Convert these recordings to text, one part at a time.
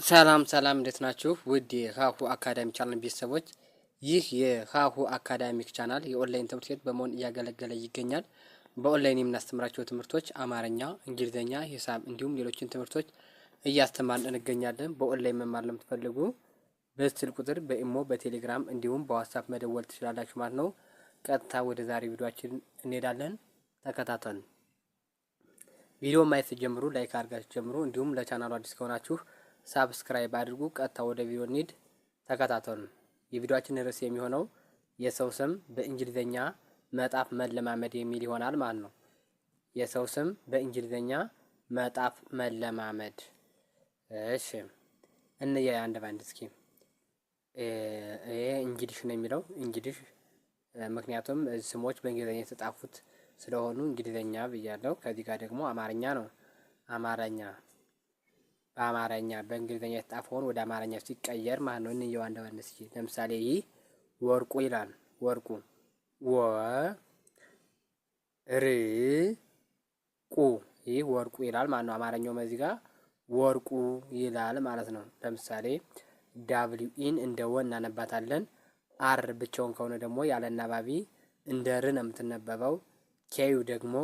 ሰላም ሰላም እንዴት ናችሁ? ውድ የሀሁ አካዳሚ ቻናል ቤተሰቦች፣ ይህ የሀሁ አካዳሚክ ቻናል የኦንላይን ትምህርት ቤት በመሆን እያገለገለ ይገኛል። በኦንላይን የምናስተምራቸው ትምህርቶች አማርኛ፣ እንግሊዝኛ፣ ሂሳብ እንዲሁም ሌሎችን ትምህርቶች እያስተማርን እንገኛለን። በኦንላይን መማር ለምትፈልጉ በስልክ ቁጥር በኢሞ በቴሌግራም እንዲሁም በዋትስአፕ መደወል ትችላላችሁ ማለት ነው። ቀጥታ ወደ ዛሬ ቪዲዮአችን እንሄዳለን። ተከታተሉ። ቪዲዮ ማየት ጀምሩ፣ ላይክ አድርጋችሁ ጀምሩ። እንዲሁም ለቻናሉ አዲስ ከሆናችሁ ሳብስክራይብ አድርጉ። ቀጥታ ወደ ቪዲዮ እንሂድ፣ ተከታተሉ። የቪዲዮአችን ርዕስ የሚሆነው የሰው ስም በእንግሊዝኛ መጻፍ መለማመድ የሚል ይሆናል ማለት ነው። የሰው ስም በእንግሊዝኛ መጻፍ መለማመድ። እሺ እንየ አንድ ባንድ እስኪ። ይሄ እንግሊሽ ነው የሚለው እንግሊሽ፣ ምክንያቱም ስሞች በእንግሊዝኛ የተጻፉት ስለሆኑ እንግሊዝኛ ብያለሁ። ከዚህ ጋር ደግሞ አማርኛ ነው። አማርኛ በአማርኛ በእንግሊዝኛ የተጻፈውን ወደ አማርኛ ሲቀየር ማለት ነው። እንየው አንድ ባንድ እስኪ። ለምሳሌ ይህ ወርቁ ይላል። ወርቁ ወ ር ቁ፣ ይህ ወርቁ ይላል ማለት ነው። አማርኛው እዚህ ጋር ወርቁ ይላል ማለት ነው። ለምሳሌ ዳብሊው ኢን እንደ ወ እናነባታለን። አር ብቻውን ከሆነ ደግሞ ያለ አናባቢ እንደ ር ነው የምትነበበው። ኬዩ ደግሞ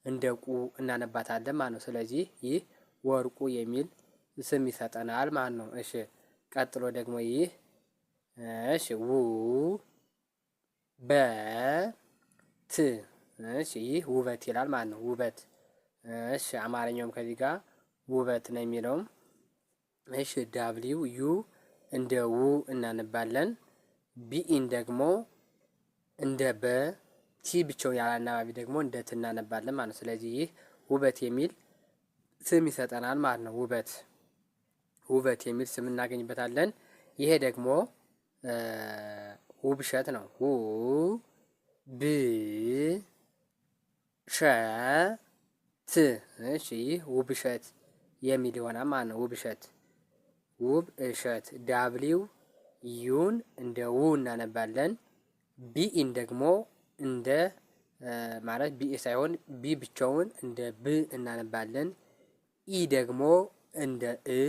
እንደ ቁ እናነባታለን ማለት ነው። ስለዚህ ይህ ወርቁ የሚል ስም ይሰጠናል ማለት ነው። እሺ ቀጥሎ ደግሞ ይህ እሺ ው በ ት፣ እሺ ይህ ውበት ይላል ማለት ነው። ውበት። እሺ አማርኛውም ከዚህ ጋር ውበት ነው የሚለው። እሺ ዳብሊው ዩ እንደ ው እናነባለን። ቢኢን ደግሞ እንደ በ፣ ቲ ብቻውን ያለ አናባቢ ደግሞ እንደ ት እናነባለን ማለት ነው። ስለዚህ ይህ ውበት የሚል ስም ይሰጠናል ማለት ነው። ውበት ውበት የሚል ስም እናገኝበታለን። ይሄ ደግሞ ውብሸት ነው። ው ብ ሸ ት፣ እሺ ይህ ውብሸት የሚል ይሆናል ማለት ነው። ውብሸት ውብ እሸት። ዳብሊው ዩን እንደ ው እናነባለን። ቢኢን ደግሞ እንደ ማለት ቢ ሳይሆን ቢ ብቻውን እንደ ብ እናነባለን። ኢ ደግሞ እንደ እ።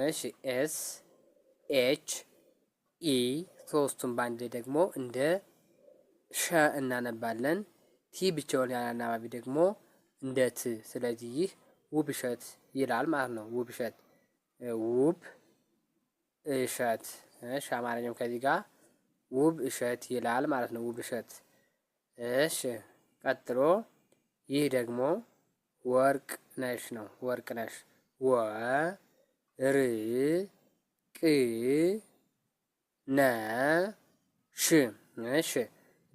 እሺ ኤስ ኤች ኢ ሶስቱን ባንድ ላይ ደግሞ እንደ ሸ እናነባለን። ቲ ብቻውን ያለ አናባቢ ደግሞ እንደ ት። ስለዚህ ይህ ውብሸት ይላል ማለት ነው። ውብሸት ውብ እሸት። እሺ አማርኛው ከዚህ ጋር ውብ እሸት ይላል ማለት ነው። ውብ እሸት። እሺ ቀጥሎ ይህ ደግሞ ወርቅ ነሽ ነው። ወርቅ ነሽ ወ ር ቅ ነ ሽ። እሺ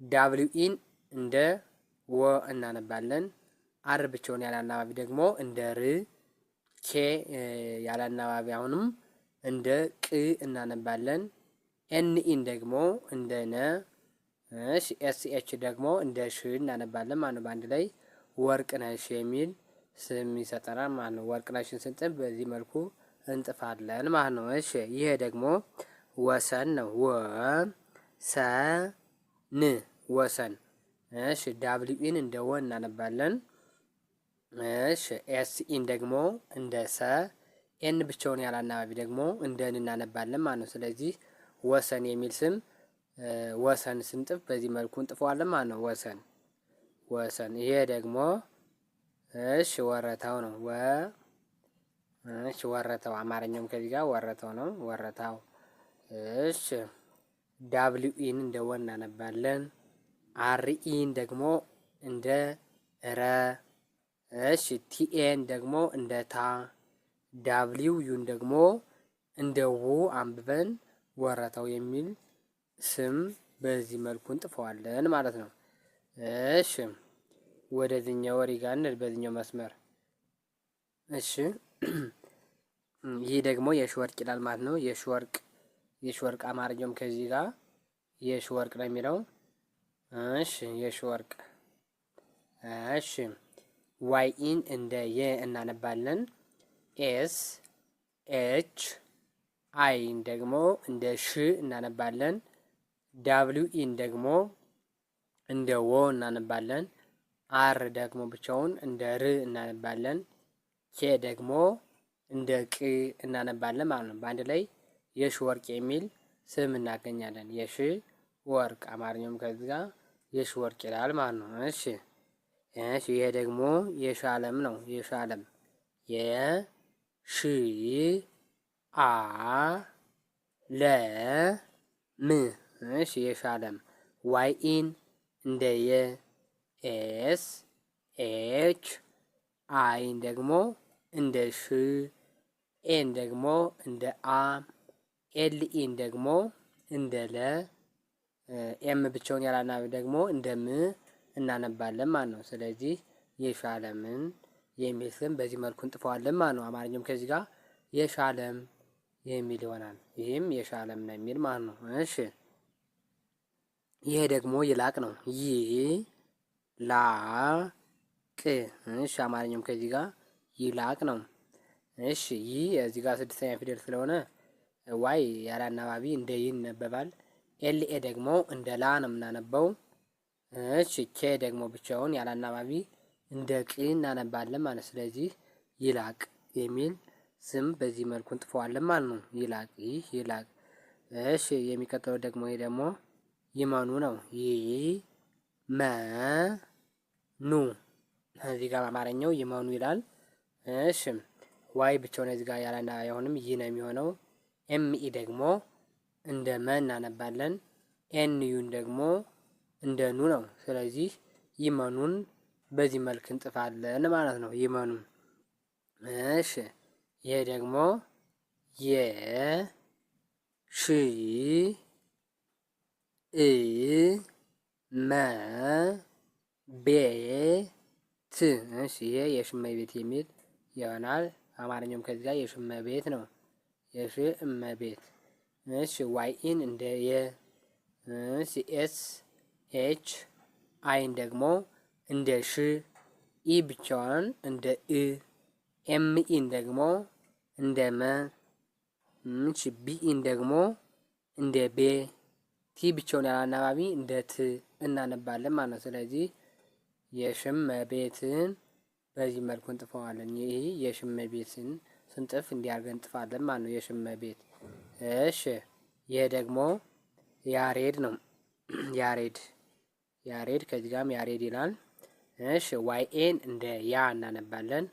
ዳብሊው ኢን እንደ ወ እናነባለን። አር ብቻውን ያለ አናባቢ ደግሞ እንደ ር። ኬ ያለ አናባቢ አሁንም እንደ ቅ እናነባለን። ኤንኢን ደግሞ እንደ ነ። እሺ ኤስኤች ደግሞ እንደ ሽ እናነባለን ማለት ነው። በአንድ ላይ ወርቅ ነሽ የሚል ስም ይሰጠናል ማለት ነው። ወርቅ ነሽን ስንጽፍ በዚህ መልኩ እንጥፋለን ማለት ነው። እሺ ይሄ ደግሞ ወሰን ነው። ወ ሰ ን ወሰን። እሺ ዳብሊው ኢን እንደ ወ እናነባለን። እሺ ኤስኢን ደግሞ እንደ ሰ፣ ኤን ብቻውን ያለ አናባቢ ደግሞ እንደ ን እናነባለን ማለት ነው። ስለዚህ ወሰን የሚል ስም ወሰን ስንጥፍ በዚህ መልኩ እንጥፈዋለን ማለት ነው። ወሰን ወሰን። ይሄ ደግሞ እሺ ወረታው ነው። ወ እሺ ወረታው። አማርኛውም ከዚህ ጋር ወረታው ነው። ወረታው። እሺ ዳብሊው ኢን እንደ ወ እናነባለን። አርኢን ደግሞ እንደ ረ። እሺ ቲኤን ደግሞ እንደ ታ። ዳብሊው ዩን ደግሞ እንደ ው አንብበን ወረታው የሚል ስም በዚህ መልኩ እንጥፈዋለን ማለት ነው። እሺ ወደዚህኛው ወሬ ጋር እንሂድ፣ በዚህኛው መስመር። እሺ ይህ ደግሞ የሽወርቅ ይላል ማለት ነው። የሽወርቅ የሽወርቅ አማርኛውም ከዚህ ጋር የሽወርቅ ነው የሚለው። እሺ የሽወርቅ። እሺ ዋይ ኢን እንደ የ እናነባለን። ኤስ ኤች አይን ደግሞ እንደ ሽ እናነባለን። ዳብሊው ኢን ደግሞ እንደ ወ እናነባለን። አር ደግሞ ብቻውን እንደ ር እናነባለን። ኬ ደግሞ እንደ ቅ እናነባለን ማለት ነው። በአንድ ላይ የሺ ወርቅ የሚል ስም እናገኛለን። የሺ ወርቅ አማርኛውም ከዚህ ጋር የሺ ወርቅ ይላል ማለት ነው። እሺ ይሄ ደግሞ የሻለም ነው። የሻለም የሺ አ ለ ም እሺ የሻለም ዋይ ኢን እንደ የ ኤስ ኤች አይን ደግሞ እንደ ሽ ኤን ደግሞ እንደ አ ኤል ኢን ደግሞ እንደ ለ ኤም ብቻውን ያላናብ ደግሞ እንደ ም እናነባለን ማለት ነው። ስለዚህ የሻለምን የሚል ስም በዚህ መልኩ እንጥፈዋለን ማለት ነው። አማርኛውም ከዚህ ጋር የሻለም የሚል ይሆናል። ይህም የሻለም ነው የሚል ማለት ነው። እሺ ይሄ ደግሞ ይላቅ ነው። ላ ቅ እሺ አማርኛውም ከዚህ ጋር ይላቅ ነው። እሺ እዚህ ጋር ስድስተኛ ፊደል ስለሆነ ዋይ ያለ አናባቢ እንደ ይ ይነበባል። ኤልኤ ደግሞ እንደ ላ ነው የምናነበው። እሺ ኬ ደግሞ ብቻውን ያለ አናባቢ እንደ ቅ እናነባለን ማለት። ስለዚህ ይላቅ የሚል ስም በዚህ መልኩ እንጥፈዋለን ማለት ነው። ይላቅ ይህ ይላቅ። እሺ የሚቀጥለው ደግሞ ይሄ ደግሞ ይመኑ ነው። መ ኑ እዚህ ጋር አማርኛው ይመኑ ይላል። እሺ ዋይ ብቻውን እዚህ ጋር ያለ አናባቢ አሁንም ይ ነው የሚሆነው። ኤምኢ ደግሞ እንደ መ እናነባለን። ኤንዩን ደግሞ እንደ ኑ ነው። ስለዚህ ይመኑን በዚህ መልክ እንጥፋለን ማለት ነው። ይመኑ። እሺ ይሄ ደግሞ ሺ እ መ ቤት እሺ ይሄ የሽመ ቤት የሚል ይሆናል። አማርኛውም ከዚህ ጋር የሽመ ቤት ነው። የሽ እመ ቤት። እሺ ዋይ ኢን እንደ የ እሺ ኤስ ኤች አይን ደግሞ እንደ ሽ ኢ ብቻዋን እንደ እ ኤም ኢን ደግሞ እንደ መ እሺ ቢ ኢን ደግሞ እንደ ቤ ቲ ብቻውን ያለ አናባቢ እንደ ት እናነባለን ማለት ነው። ስለዚህ የሽመ ቤትን በዚህ መልኩ እንጥፈዋለን። ይህ የሽመ ቤትን ስንጥፍ እንዲያርገን እንጥፋለን ማለት ነው። የሽመ ቤት። እሺ ይሄ ደግሞ ያሬድ ነው። ያሬድ ከዚህ ጋርም ያሬድ ይላል። እሺ ዋይ ኤን እንደ ያ እናነባለን።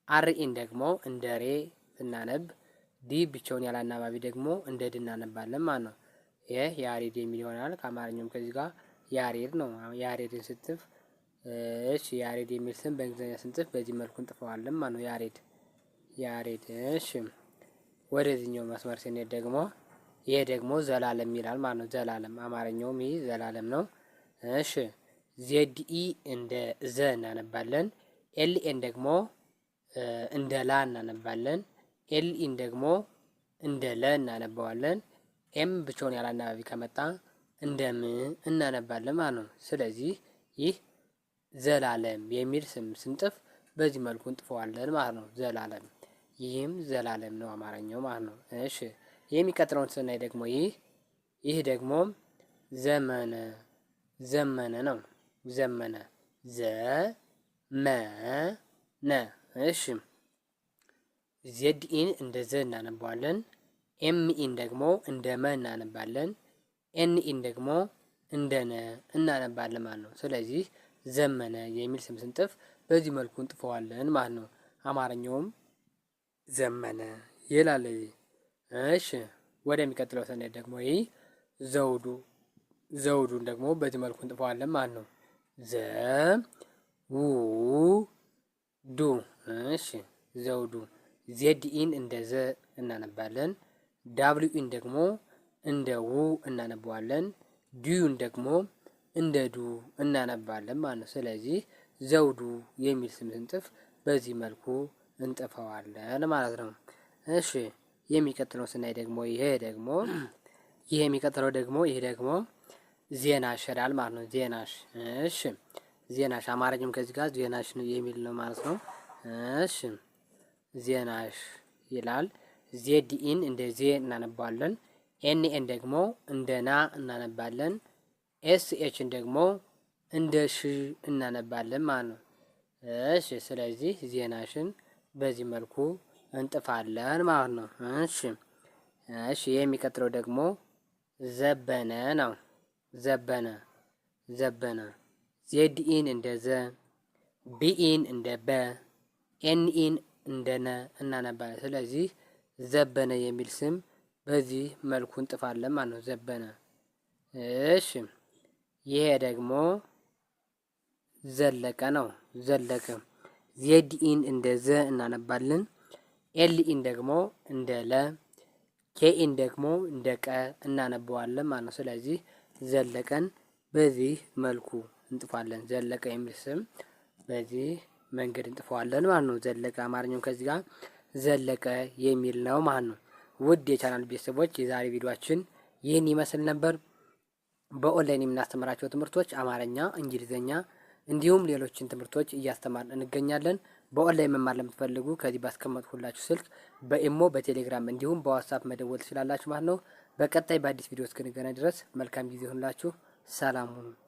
አር ኢን ደግሞ እንደ ሬ ስናነብ ዲ ብቻውን ያለ አናባቢ ደግሞ እንደ ድ እናነባለን ማለት ነው። ይህ ያሬድ የሚል ይሆናል። ከአማርኛውም ከዚህ ጋር ያሬድ ነው። ያሬድን ስንጥፍ እሺ ያሬድ የሚል ስም በእንግሊዝኛ ስንጥፍ በዚህ መልኩ እንጥፈዋለን ማለት ነው። ያሬድ። እሺ ወደዚህኛው መስመር ስንሄድ ደግሞ ይሄ ደግሞ ዘላለም ይላል ማለት ነው። ዘላለም አማርኛውም ይህ ዘላለም ነው። እሺ ዜድኢ እንደ ዘ እናነባለን። ኤልኤን ደግሞ እንደ ላ እናነባለን። ኤልኢን ደግሞ እንደ ለ እናነባዋለን። ኤም ብቻውን ያለ አናባቢ ከመጣ እንደ ም እናነባለን ማለት ነው። ስለዚህ ይህ ዘላለም የሚል ስም ስንጥፍ በዚህ መልኩ እንጥፈዋለን ማለት ነው። ዘላለም። ይህም ዘላለም ነው አማርኛው ማለት ነው። እሺ የሚቀጥለውን ስናይ ደግሞ ይህ ደግሞ ዘመነ ነው። ዘመነ እሺ ዜድኢን እንደ ዘ እናነባዋለን። ኤምኢን ደግሞ እንደ መ እናነባለን። ኤንኢን ደግሞ እንደ ነ እናነባለን ማለት ነው። ስለዚህ ዘመነ የሚል ስም ስንጥፍ በዚህ መልኩ እንጥፈዋለን ማለት ነው። አማርኛውም ዘመነ ይላል። እሺ ወደሚቀጥለው ስንሄድ ደግሞ ይህ ዘውዱን ደግሞ በዚህ መልኩ እንጥፈዋለን ማለት ነው። ዘውዱ እሺ ዘውዱ ዜድኢን እንደ ዘ እናነባለን። ዳብሊውኢን ደግሞ እንደ ው እናነባዋለን። ዲዩን ደግሞ እንደ ዱ እናነባለን ማለት ነው። ስለዚህ ዘውዱ የሚል ስም ስንጥፍ በዚህ መልኩ እንጥፈዋለን ማለት ነው። እሺ የሚቀጥለው ስናይ ደግሞ ይሄ ደግሞ ዜናሽ ይላል ማለት ነው። ዜናሽ። እሺ ዜናሽ አማርኛም ከዚህ ጋር ዜናሽ ነው የሚል ነው ማለት ነው። እሺ ዜናሽ ይላል። ዜድኢን እንደ ዜ እናነባለን። ኤንኤን ደግሞ እንደ ና እናነባለን። ኤስኤችን ደግሞ እንደ ሽ እናነባለን ማለት ነው። እሺ ስለዚህ ዜናሽን በዚህ መልኩ እንጥፋለን ማለት ነው። እሺ የሚቀጥለው ደግሞ ዘበነ ነው። ዘበነ ዜድኢን እንደ ዘ፣ ቢኢን እንደ በ፣ ኤንኢን እንደ ነ እናነባለን። ስለዚህ ዘበነ የሚል ስም በዚህ መልኩ እንጥፋለን ማለት ነው። ዘበነ። እሺ ይሄ ደግሞ ዘለቀ ነው። ዘለቀ ዜድኢን እንደ ዘ እናነባለን። ኤልኢን ደግሞ እንደ ለ፣ ኬኢን ደግሞ እንደ ቀ እናነበዋለን ማለት ነው። ስለዚህ ዘለቀን በዚህ መልኩ እንጥፋለን። ዘለቀ የሚል ስም በዚህ መንገድ እንጥፈዋለን ማለት ነው። ዘለቀ አማርኛው ከዚህ ጋር ዘለቀ የሚል ነው ማለት ነው። ውድ የቻናል ቤተሰቦች የዛሬ ቪዲዮአችን ይህን ይመስል ነበር። በኦንላይን የምናስተምራቸው ትምህርቶች አማርኛ፣ እንግሊዘኛ እንዲሁም ሌሎችን ትምህርቶች እያስተማርን እንገኛለን። በኦንላይን መማር ለምትፈልጉ ከዚህ ባስቀመጥኩላችሁ ስልክ በኢሞ፣ በቴሌግራም እንዲሁም በዋትስአፕ መደወል ትችላላችሁ ማለት ነው። በቀጣይ በአዲስ ቪዲዮ እስክንገናኝ ድረስ መልካም ጊዜ ይሁንላችሁ። ሰላም ሁኑ።